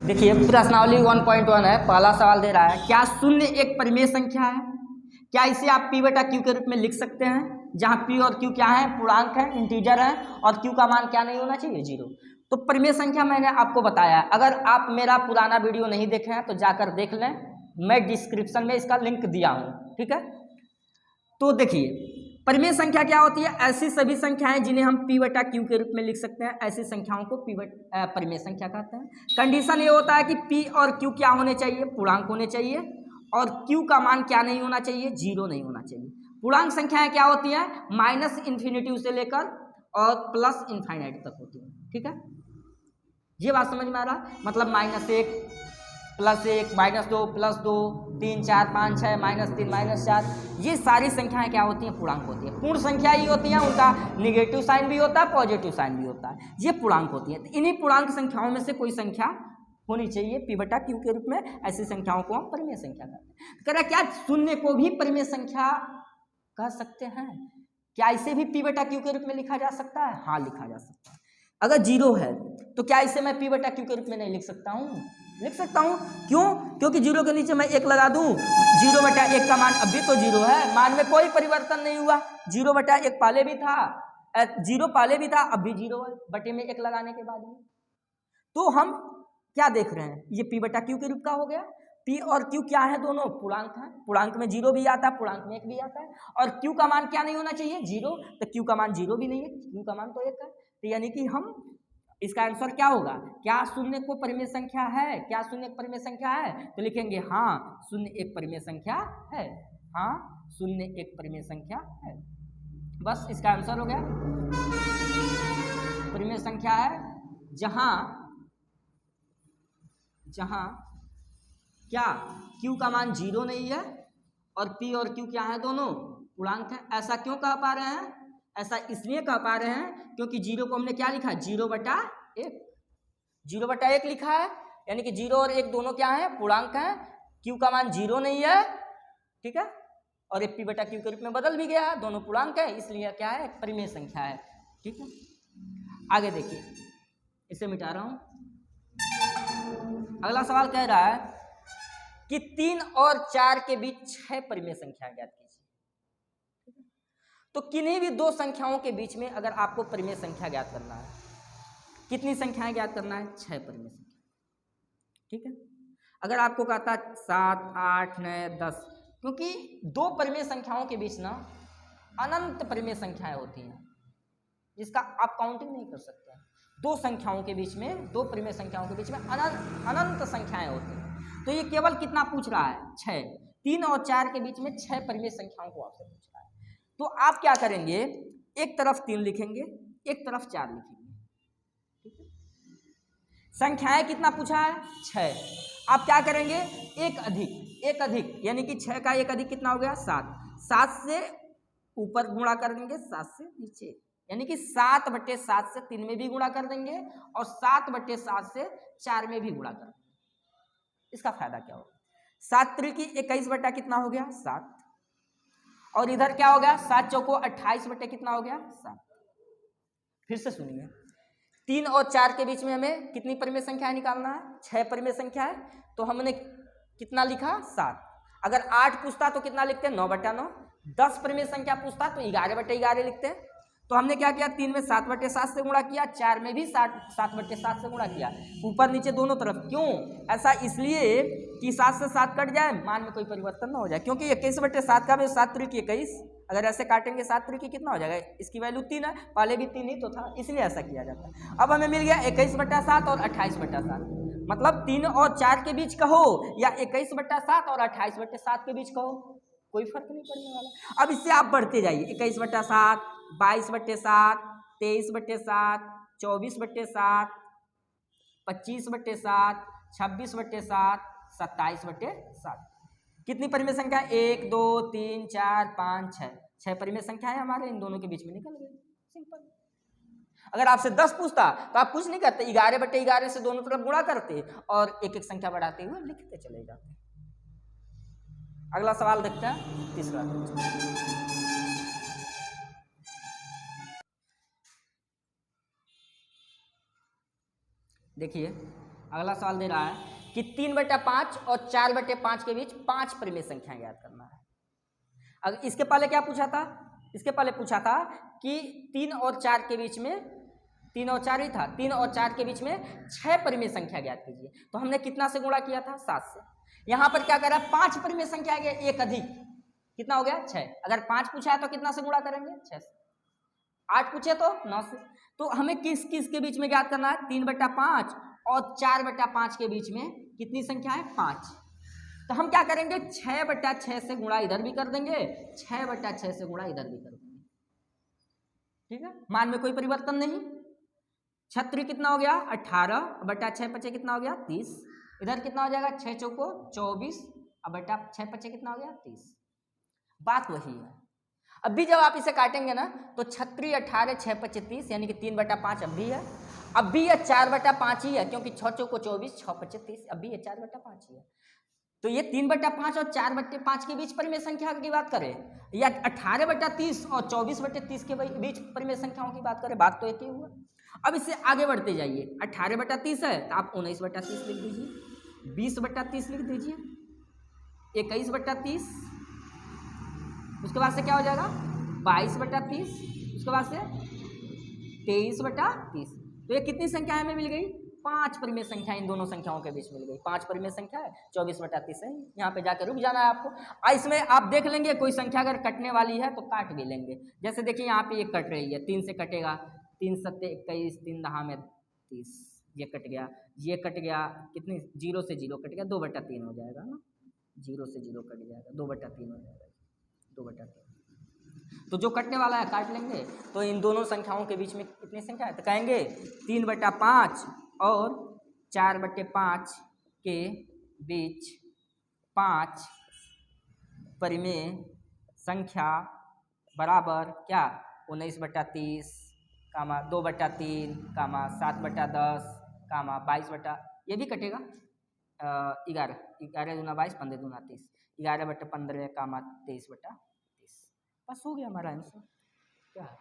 देखिए प्रश्नावली 1.1 है, पहला सवाल दे रहा है क्या शून्य एक परिमेय संख्या है? क्या इसे आप p बटा q के रूप में लिख सकते हैं, जहां p और q क्या है, पूर्णांक है, इंटीजर है, और q का मान क्या नहीं होना चाहिए, 0। तो परिमेय संख्या मैंने आपको बताया, अगर आप मेरा पुराना वीडियो नहीं देखे हैं तो जाकर देख लें, मैं डिस्क्रिप्शन में इसका लिंक दिया हूँ, ठीक है। तो देखिए परिमेय संख्या क्या होती है, ऐसी सभी संख्याएं जिन्हें हम p बटा q के रूप में लिख सकते हैं, ऐसी संख्याओं को परिमेय संख्या कहते हैं। कंडीशन ये होता है कि p और q क्या होने चाहिए, पूर्णांक होने चाहिए, और q का मान क्या नहीं होना चाहिए, 0 नहीं होना चाहिए। पूर्णांक संख्याएं क्या होती हैं, -इन्फिनिटी से लेकर और +इनफाइनाइट तक होती है, ठीक है। ये बात समझ में आ रहा, मतलब -1 +1 -2 +2 3 4 5 6 -3 -4, ये सारी संख्याएं क्या होती हैं, पूर्णांक होती है। पूर्ण संख्या ही होती हैं, उनका निगेटिव साइन भी होता है, पॉजिटिव साइन भी होता है, ये पूर्णांक होती है। तो इन्हीं पूर्णांक संख्याओं में से कोई संख्या होनी चाहिए p बटा q के रूप में, ऐसी संख्याओं को हम परिमेय संख्या कहते हैं। कह रहा क्या शून्य को भी परिमेय संख्या कह सकते हैं, क्या इसे भी p बटा q के रूप में लिखा जा सकता है? हाँ लिखा जा सकता है। अगर 0 है तो क्या इसे मैं p बटा q के रूप में नहीं लिख सकता हूँ? लिख सकता हूँ। क्यों? क्योंकि 0 के नीचे मैं 1 लगा दूं, 0 बटा 1 का मान अब भी तो 0 है, मान में कोई परिवर्तन नहीं हुआ। 0 बटा 1 पहले भी था, 0 पहले भी था, अब भी 0 है, बटे में 1 लगाने के बाद में। तो हम क्या देख रहे हैं, ये p बटा q के रूप का हो गया। p और q क्या है, दोनों पूर्णांक हैं, पूर्णांक में 0 भी आता है, पूर्णांक में 1 भी आता है, और q का मान क्या नहीं होना चाहिए, 0। तो q का मान 0 भी नहीं है, q का मान तो 1 है। तो यानी कि हम इसका आंसर क्या होगा, क्या शून्य को परिमेय संख्या है, क्या शून्य एक परिमेय संख्या है? तो लिखेंगे हाँ शून्य एक परिमेय संख्या है, हाँ शून्य एक परिमेय संख्या है। बस इसका आंसर हो गया, परिमेय संख्या है जहां क्या q का मान 0 नहीं है और p और q क्या है, दोनों पूर्णांक है। ऐसा क्यों कह पा रहे हैं, ऐसा इसलिए कह पा रहे हैं क्योंकि 0 को हमने क्या लिखा है, 0 बटा 1, 0 बटा 1 लिखा है, यानी कि 0 और 1 दोनों क्या है, पूर्णांक है। q का मान 0 नहीं है, ठीक है, और ये p बटा q के रूप में बदल भी गया है, दोनों पूर्णांक है, इसलिए क्या है, परिमेय संख्या है, ठीक है। आगे देखिए, इसे मिटा रहा हूं। अगला सवाल कह रहा है कि 3 और 4 के बीच 6 परिमेय संख्या ज्ञात कीजिए। तो किन्हीं भी दो संख्याओं के बीच में अगर आपको परिमेय संख्या ज्ञात करना है, कितनी संख्याएं ज्ञात करना है, 6 परिमेय संख्या, ठीक है। अगर आपको कहता है 7 8 9 10, क्योंकि दो परिमेय संख्याओं के बीच ना अनंत परिमेय संख्याएं होती हैं, जिसका आप काउंटिंग नहीं कर सकते हैं। दो संख्याओं के बीच में, दो परिमेय संख्याओं के बीच में अनंत संख्याएं होती हैं। तो ये केवल कितना पूछ रहा है, 6। 3 और 4 के बीच में 6 परिमेय संख्याओं को आपसे पूछ रहा है। तो आप क्या करेंगे, एक तरफ 3 लिखेंगे, एक तरफ 4 लिखेंगे, ठीक है। संख्याएं कितना पूछा है, 6। आप क्या करेंगे, एक अधिक यानी कि 6 का एक अधिक कितना हो गया, 7। 7 से ऊपर गुणा कर देंगे, 7 से नीचे, यानी कि 7/7 से 3 में भी गुणा कर देंगे और 7/7 से 4 में भी गुणा कर देंगे। इसका फायदा क्या होगा, 7 त्रिकी 21 बटा कितना हो गया, 7, और इधर क्या हो गया, 7 चौको 28 बटे कितना हो गया, 7। फिर से सुनिए, 3 और 4 के बीच में हमें कितनी परिमेय संख्या निकालना है, 6 परिमेय संख्या है। तो हमने कितना लिखा, 7। अगर 8 पूछता तो कितना लिखते हैं, 9/9। 10 परिमेय संख्या पूछता तो 11/11 लिखते हैं। तो हमने क्या किया, 3 में 7/7 से गुणा किया, 4 में भी 7/7 से गुणा किया, ऊपर नीचे दोनों तरफ। क्यों ऐसा, इसलिए कि 7 से 7 कट जाए, मान में कोई परिवर्तन ना हो जाए, क्योंकि 21/7 का भी 7 त्रिक 21, अगर ऐसे काटेंगे 7 त्रिक कितना हो जाएगा, इसकी वैल्यू 3 है, पहले भी 3 ही तो था, इसलिए ऐसा किया जाता है। अब हमें मिल गया 21/7 और 28/7, मतलब 3 और 4 के बीच कहो या 21/7 और 28/7 के बीच कहो, कोई फर्क नहीं पड़ने वाला। अब इससे आप बढ़ते जाइए, 21/7, 22/7, 23/7, 24/7, 25/7, 26/7, 27/7। कितनी परिमेय संख्या, 1 2 3 4 5 6, 6 परिमेय संख्या है हमारे, इन दोनों के बीच में निकल गए, सिंपल। अगर आपसे 10 पूछता तो आप कुछ नहीं करते, 11/11 से दोनों तरफ गुणा करते और एक एक संख्या बढ़ाते हुए लिखते चले जाते। अगला सवाल देखते हैं, तीसरा। देखिए अगला सवाल दे रहा है कि 3/5 और 4/5 के बीच 5 परिमेय संख्या ज्ञात करना है। अगर इसके पहले क्या पूछा था, इसके पहले पूछा था कि 3 और 4 के बीच में, 3 और 4 ही था, 3 और 4 के बीच में 6 परिमेय संख्या ज्ञात कीजिए। तो हमने कितना से गुणा किया था, 7 से। यहाँ पर क्या करा, 5 परिमेय संख्या आ गया, एक अधिक कितना हो गया, 6। अगर 5 पूछा है तो कितना से गुणा करेंगे, 6 से। 8 पूछे तो 9 से। तो हमें किस किस के बीच में ज्ञात करना है, 3/5 और 4/5 के बीच में कितनी संख्या है, 5। तो हम क्या करेंगे, 6/6 से गुणा इधर भी कर देंगे, 6/6 से गुणा इधर भी कर देंगे। ठीक है, मान में कोई परिवर्तन नहीं। 36 कितना हो गया, 18/6 पचे कितना हो गया, 30। इधर कितना हो जाएगा, 6 चौको 24 और 6 पचे कितना हो गया, 30। बात वही है। अभी जब आप इसे काटेंगे ना तो 36, 18, 6 पचे 30, यानी कि 3/5 अब भी है, अब भी ये 4/5 ही है, क्योंकि 6 चौको 24, 6 पचे 30, अब भी ये 4/5 ही है। तो ये 3/5 और 4/5 के बीच परिमेय संख्या की बात करें, या 18/30 और 24/30 के बीच परिमेय संख्याओं की बात करें, बात तो एक ही हुआ। अब इससे आगे बढ़ते जाइए, 18/30 है तो आप 19/30 लिख दीजिए, 20/30 लिख दीजिए, 21/30, उसके बाद से क्या हो जाएगा, 22/30, उसके बाद से 23/30। तो ये कितनी संख्या हमें मिल गई, 5 परिमेय संख्या इन दोनों संख्याओं के बीच मिल गई। 5 परिमेय संख्या है, 24/30 है। यहाँ पे जाकर रुक जाना है आपको। इसमें आप देख लेंगे कोई संख्या अगर कटने वाली है तो काट भी लेंगे। जैसे देखिए यहाँ पे ये कट रही है, 3 से कटेगा, 3 7 21, 3 दहा में 30, ये कट गया, ये कट गया, कितनी, 0 से 0 कट गया, 2/3 हो जाएगा ना, 0 से 0 कट जाएगा, 2/3 हो जाएगा, 2/3। तो जो कटने वाला है काट लेंगे। तो इन दोनों संख्याओं के बीच में कितनी संख्या है, तो कहेंगे 3/5 और 4/5 के बीच 5 परिमेय संख्या बराबर क्या, 19/30, 2/3, 7/10, 22, ये भी कटेगा, 11, 11 दूना 22, 15 दूना 30, 11/15, 23/30। बस हो गया हमारा आंसर। क्या है,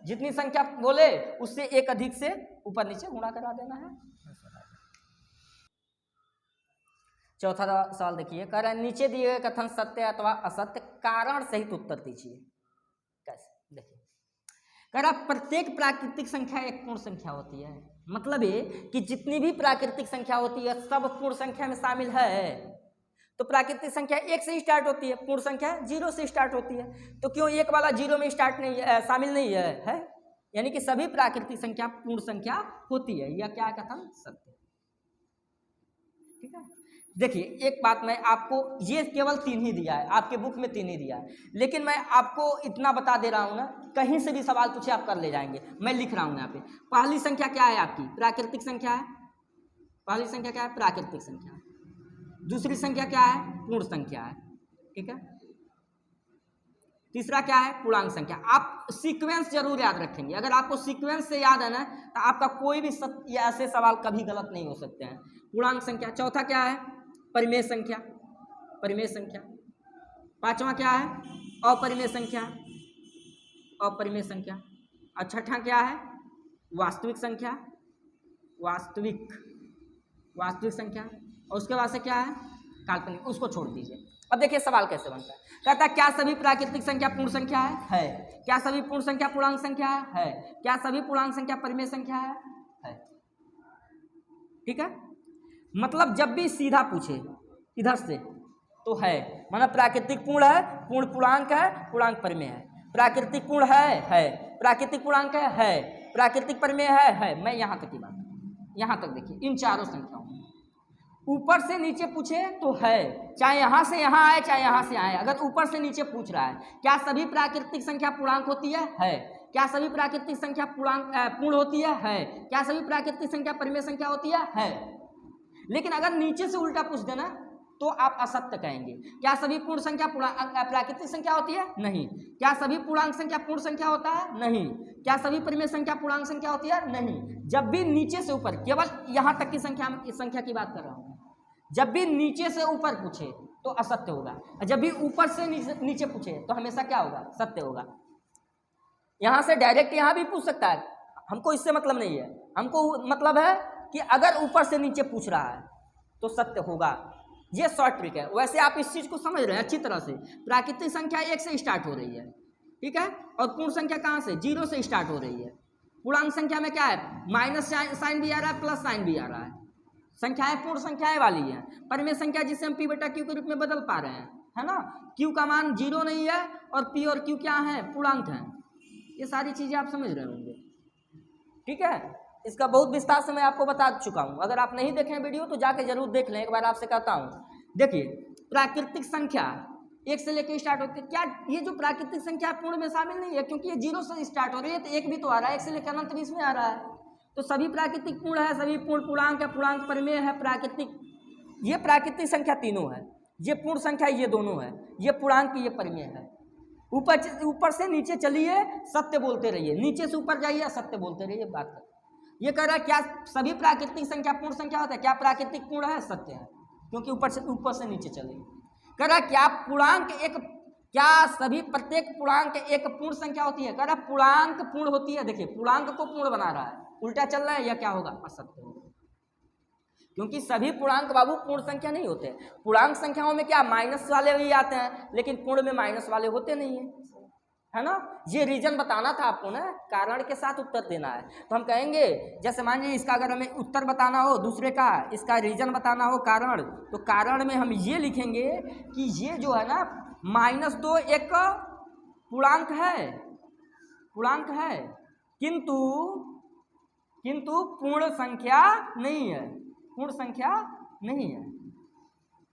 जितनी संख्या बोले उससे एक अधिक से ऊपर नीचे गुणा करा देना है। चौथा सवाल देखिए, कह रहा है नीचे दिए गए कथन सत्य अथवा असत्य, कारण सहित उत्तर दीजिए। कैसे, देखिए, कह रहा प्रत्येक प्राकृतिक संख्या एक पूर्ण संख्या होती है। मतलब ये कि जितनी भी प्राकृतिक संख्या होती है सब पूर्ण संख्या में शामिल है। तो प्राकृतिक संख्या 1 से स्टार्ट होती है, पूर्ण संख्या 0 से स्टार्ट होती है। तो क्यों 1 वाला 0 में स्टार्ट नहीं है, शामिल नहीं है? यानी कि सभी प्राकृतिक संख्या पूर्ण संख्या होती है। यह क्या कथन सत्य। ठीक है, देखिए एक बात मैं आपको, ये केवल 3 ही दिया है, आपके बुक में 3 ही दिया है, लेकिन मैं आपको इतना बता दे रहा हूं ना, कहीं से भी सवाल पूछे आप कर ले जाएंगे। मैं लिख रहा हूं यहाँ पे, पहली संख्या क्या है आपकी, प्राकृतिक संख्या है। पहली संख्या क्या है, प्राकृतिक संख्या। दूसरी संख्या क्या है, पूर्ण संख्या है। ठीक है, तीसरा क्या है, पूर्णांक संख्या। आप सीक्वेंस जरूर याद रखेंगे, अगर आपको सीक्वेंस से याद है ना तो आपका कोई भी ऐसे सवाल कभी गलत नहीं हो सकते हैं। पूर्णांक संख्या। चौथा क्या है, परिमेय संख्या, परिमेय संख्या। पांचवा क्या है, अपरिमेय संख्या, अपरिमेय संख्या। और छठा क्या है, वास्तविक संख्या, वास्तविक संख्या। और उसके बाद से क्या है, काल्पनिक, उसको छोड़ दीजिए। अब देखिए सवाल कैसे बनता है, कहता है क्या सभी प्राकृतिक संख्या पूर्ण संख्या है? क्या सभी पूर्ण संख्या पूर्णांक संख्या है? क्या सभी पूर्णांक संख्या परिमेय संख्या है? ठीक है, मतलब जब भी सीधा पूछे इधर से तो है, मतलब प्राकृतिक पूर्ण है, पूर्ण पूर्णांक है, पूर्णांक परिमेय है। प्राकृतिक पूर्ण है, प्राकृतिक पूर्णांक है, प्राकृतिक परिमेय है। मैं यहाँ तक की बात, यहाँ तक देखिए, इन चारों संख्याओं ऊपर से नीचे पूछे तो है, चाहे यहाँ से यहाँ आए चाहे यहाँ से आए। अगर ऊपर से नीचे पूछ रहा है क्या सभी प्राकृतिक संख्या पूर्णांक होती है? क्या सभी प्राकृतिक संख्या पूर्ण होती है? क्या सभी प्राकृतिक संख्या परिमेय संख्या होती है? लेकिन अगर नीचे से उल्टा पूछ देना तो आप असत्य कहेंगे। क्या सभी पूर्ण संख्या प्राकृतिक संख्या होती है? नहीं। क्या सभी पूर्णांक संख्या पूर्ण संख्या होता है? नहीं। क्या सभी परिमेय संख्या पूर्णांक संख्या होती है? नहीं। जब भी नीचे से ऊपर, केवल यहाँ तक की संख्या की बात कर रहा हूँ, जब भी नीचे से ऊपर पूछे तो असत्य होगा, जब भी ऊपर से नीचे पूछे तो हमेशा क्या होगा, सत्य होगा। यहां से डायरेक्ट यहां भी पूछ सकता है, हमको इससे मतलब नहीं है, हमको मतलब है कि अगर ऊपर से नीचे पूछ रहा है तो सत्य होगा। ये शॉर्ट ट्रिक है। वैसे आप इस चीज को समझ रहे हैं अच्छी तरह से। प्राकृतिक संख्या 1 से स्टार्ट हो रही है, ठीक है, और पूर्ण संख्या कहाँ से, 0 से स्टार्ट हो रही है। पूर्णांक संख्या में क्या है, माइनस साइन भी आ रहा है, प्लस साइन भी आ रहा है। संख्याएं पूर्ण संख्याएं वाली हैं। परिमेय संख्या जिसे हम पी बटा क्यू के रूप में बदल पा रहे हैं, है ना। क्यू का मान 0 नहीं है और पी और क्यू क्या है, पूर्णांक हैं। ये सारी चीजें आप समझ रहे होंगे, ठीक है। इसका बहुत विस्तार से मैं आपको बता चुका हूं। अगर आप नहीं देखें वीडियो तो जाके जरूर देख लें। एक बार आपसे कहता हूं, देखिए प्राकृतिक संख्या 1 से लेकर स्टार्ट होती है। क्या ये जो प्राकृतिक संख्या पूर्ण में शामिल नहीं है, क्योंकि ये 0 से स्टार्ट हो रही है, तो 1 भी तो आ रहा है, 1 से लेकर अनंत भी इसमें आ रहा है। तो सभी प्राकृतिक पूर्ण है, सभी पूर्ण पूर्णांक है, पूर्णांक परिमेय है, प्राकृतिक। ये प्राकृतिक संख्या तीनों है, ये पूर्ण संख्या ये दोनों है, ये पूर्णांक ये परिमेय है। ऊपर से नीचे चलिए सत्य बोलते रहिए, नीचे से ऊपर जाइए सत्य बोलते रहिए। बात कर ये कह रहा है क्या सभी प्राकृतिक संख्या पूर्ण संख्या होता है, क्या प्राकृतिक पूर्ण है, सत्य है, क्योंकि ऊपर से नीचे चलिए। कह रहा क्या पूर्णांक एक, क्या सभी प्रत्येक पूर्णांक एक पूर्ण संख्या होती है, कह रहा पूर्णांक पूर्ण होती है। देखिए पूर्णांक को पूर्ण बना रहा है, उल्टा चल रहा है, यह क्या होगा, असत्य होगा, क्योंकि सभी पूर्णांक बाबू पूर्ण संख्या नहीं होते। पूर्णांक संख्याओं में क्या माइनस वाले भी आते हैं, लेकिन पूर्ण में माइनस वाले होते नहीं है ना। ये रीजन बताना था आपको ना, कारण के साथ उत्तर देना है। तो हम कहेंगे जैसे मान लीजिए इसका अगर हमें उत्तर बताना हो दूसरे का, इसका रीजन बताना हो कारण, तो कारण में हम ये लिखेंगे कि ये जो है ना -2 एक पूर्णांक है, किंतु पूर्ण संख्या नहीं है, पूर्ण संख्या नहीं है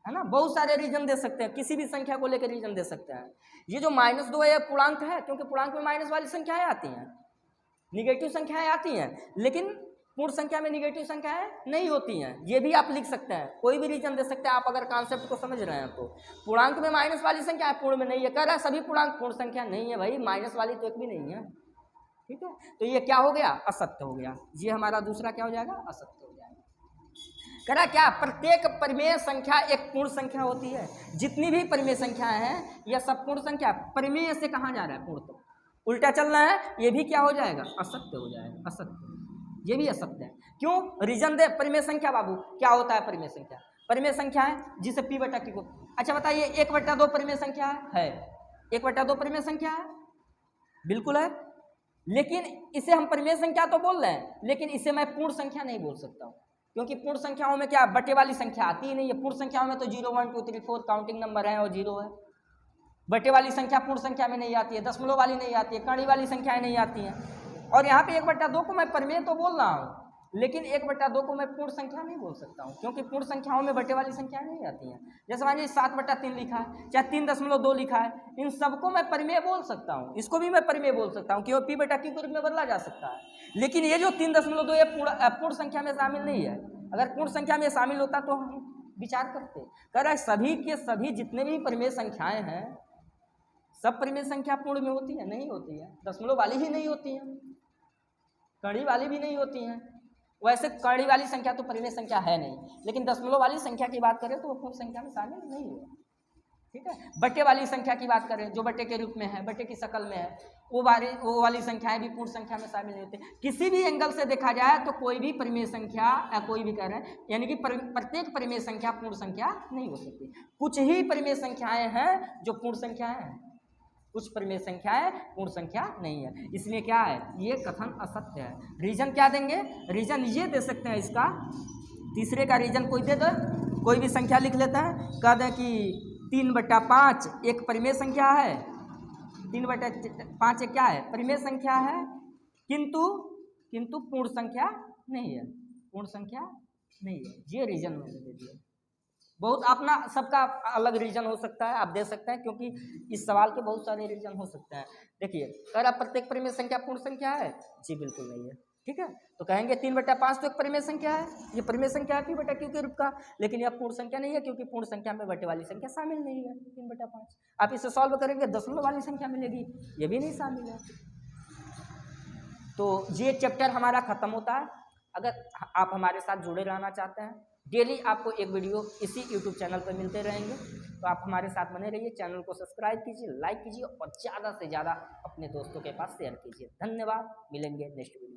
ना। बहुत सारे रीजन दे सकते हैं, किसी भी संख्या को लेकर रीजन दे सकते हैं। ये जो -2 है पूर्णांक है, क्योंकि पूर्णांक में माइनस वाली संख्याएं आती हैं, निगेटिव संख्याएं आती हैं, लेकिन पूर्ण संख्या में निगेटिव संख्याएं नहीं होती हैं। ये भी आप लिख सकते हैं, कोई भी रीजन दे सकते हैं आप अगर कॉन्सेप्ट को समझ रहे हैं तो। पूर्णांक में माइनस वाली संख्या है, पूर्ण में नहीं है। कह रहा है सभी पूर्णांक पूर्ण संख्या नहीं है भाई, माइनस वाली तो एक भी नहीं है, ठीक है। तो ये क्या हो गया, असत्य हो गया। ये हमारा दूसरा क्या हो जाएगा, असत्य हो जाएगा। कह रहा क्या प्रत्येक परिमेय संख्या एक पूर्ण संख्या होती है। जितनी भी परिमेय संख्याएं हैं यह सब पूर्ण संख्या। परिमेय से कहाँ जा रहा है, पूर्ण तो उल्टा चल रहा है, ये भी क्या हो जाएगा, असत्य हो जाएगा, असत्य। ये भी असत्य है। क्यों, रीजन दे। परिमेय संख्या बाबू क्या होता है, परिमेय संख्या, परिमेय संख्या है जिसे पी बटा क्यू को। अच्छा बताइए 1/2 परिमेय संख्या है, 1/2 परिमेय संख्या है, बिल्कुल है, लेकिन इसे हम परिमेय संख्या तो बोल रहे हैं, लेकिन इसे मैं पूर्ण संख्या नहीं बोल सकता हूँ, क्योंकि पूर्ण संख्याओं में क्या बटे वाली संख्या आती ही नहीं है। पूर्ण संख्याओं में तो 0 1 2 3 4 काउंटिंग नंबर है और 0 है। बटे वाली संख्या पूर्ण संख्या में नहीं आती है, दशमलव वाली नहीं आती है, कड़ी वाली संख्याएं नहीं आती हैं। और यहाँ पे 1/2 को मैं परिमेय तो बोल रहा हूँ, लेकिन 1/2 को मैं पूर्ण संख्या नहीं बोल सकता हूँ, क्योंकि पूर्ण संख्याओं में बटे वाली संख्याएं नहीं आती हैं। जैसे मान लीजिए 7/3 लिखा है, चाहे 3.2 लिखा है, इन सबको मैं परिमेय बोल सकता हूँ, इसको भी मैं परिमेय बोल सकता हूँ, क्योंकि पी बटा क्यू के रूप में बदला जा सकता है। लेकिन ये जो 3.2 ये पूर्ण संख्या में शामिल नहीं है। अगर पूर्ण संख्या में शामिल होता तो हम विचार करते। कह रहा है सभी के सभी जितने भी परिमेय संख्याएं हैं, सब परिमेय संख्या पूर्ण में होती है, नहीं होती है। दशमलव वाली ही नहीं होती है, कड़ी वाली भी नहीं होती हैं। वैसे कड़ी वाली संख्या तो परिमेय संख्या है नहीं, लेकिन दशमलव वाली संख्या की बात करें तो वो पूर्ण संख्या में शामिल नहीं है, ठीक है। बटे वाली संख्या की बात करें, जो बटे के रूप में है, बटे की शक्ल में है, वो वाली संख्याएं भी पूर्ण संख्या में शामिल नहीं होती। किसी भी एंगल से देखा जाए तो कोई भी परिमेय संख्या या कोई भी कह रहे हैं, यानी कि प्रत्येक परिमेय संख्या पूर्ण संख्या नहीं हो सकती। कुछ ही परिमेय संख्याएं हैं जो पूर्ण संख्याएं हैं, कुछ परिमेय संख्याएं पूर्ण संख्या नहीं है। इसलिए क्या है, ये कथन असत्य है। रीजन क्या देंगे, रीजन ये दे सकते हैं इसका, तीसरे का रीजन कोई दे दो, कोई भी संख्या लिख लेता है, कह दें कि 3/5 एक परिमेय संख्या है, 3/5 एक क्या है, परिमेय संख्या है, किंतु पूर्ण संख्या नहीं है, पूर्ण संख्या नहीं है। ये रीजन मैंने दे दिया। बहुत अपना सबका अलग रीजन हो सकता है, आप दे सकते हैं, क्योंकि इस सवाल के बहुत सारे रीजन हो सकते हैं। देखिए अगर प्रत्येक परिमेय संख्या पूर्ण संख्या है, जी बिल्कुल नहीं है, ठीक है। तो कहेंगे 3/5 तो एक परिमेय संख्या है, ये परिमेय संख्या है पी बटा क्यू के रूप का, लेकिन यह पूर्ण संख्या नहीं है, क्योंकि पूर्ण संख्या में बटे वाली संख्या शामिल नहीं है। 3/5 आप इसे सॉल्व करेंगे, दशमलव वाली संख्या मिलेगी, ये भी नहीं शामिल है। तो ये चैप्टर हमारा खत्म होता है। अगर आप हमारे साथ जुड़े रहना चाहते हैं, डेली आपको एक वीडियो इसी यूट्यूब चैनल पर मिलते रहेंगे, तो आप हमारे साथ बने रहिए। चैनल को सब्सक्राइब कीजिए, लाइक कीजिए और ज़्यादा से ज़्यादा अपने दोस्तों के पास शेयर कीजिए। धन्यवाद, मिलेंगे नेक्स्ट वीडियो।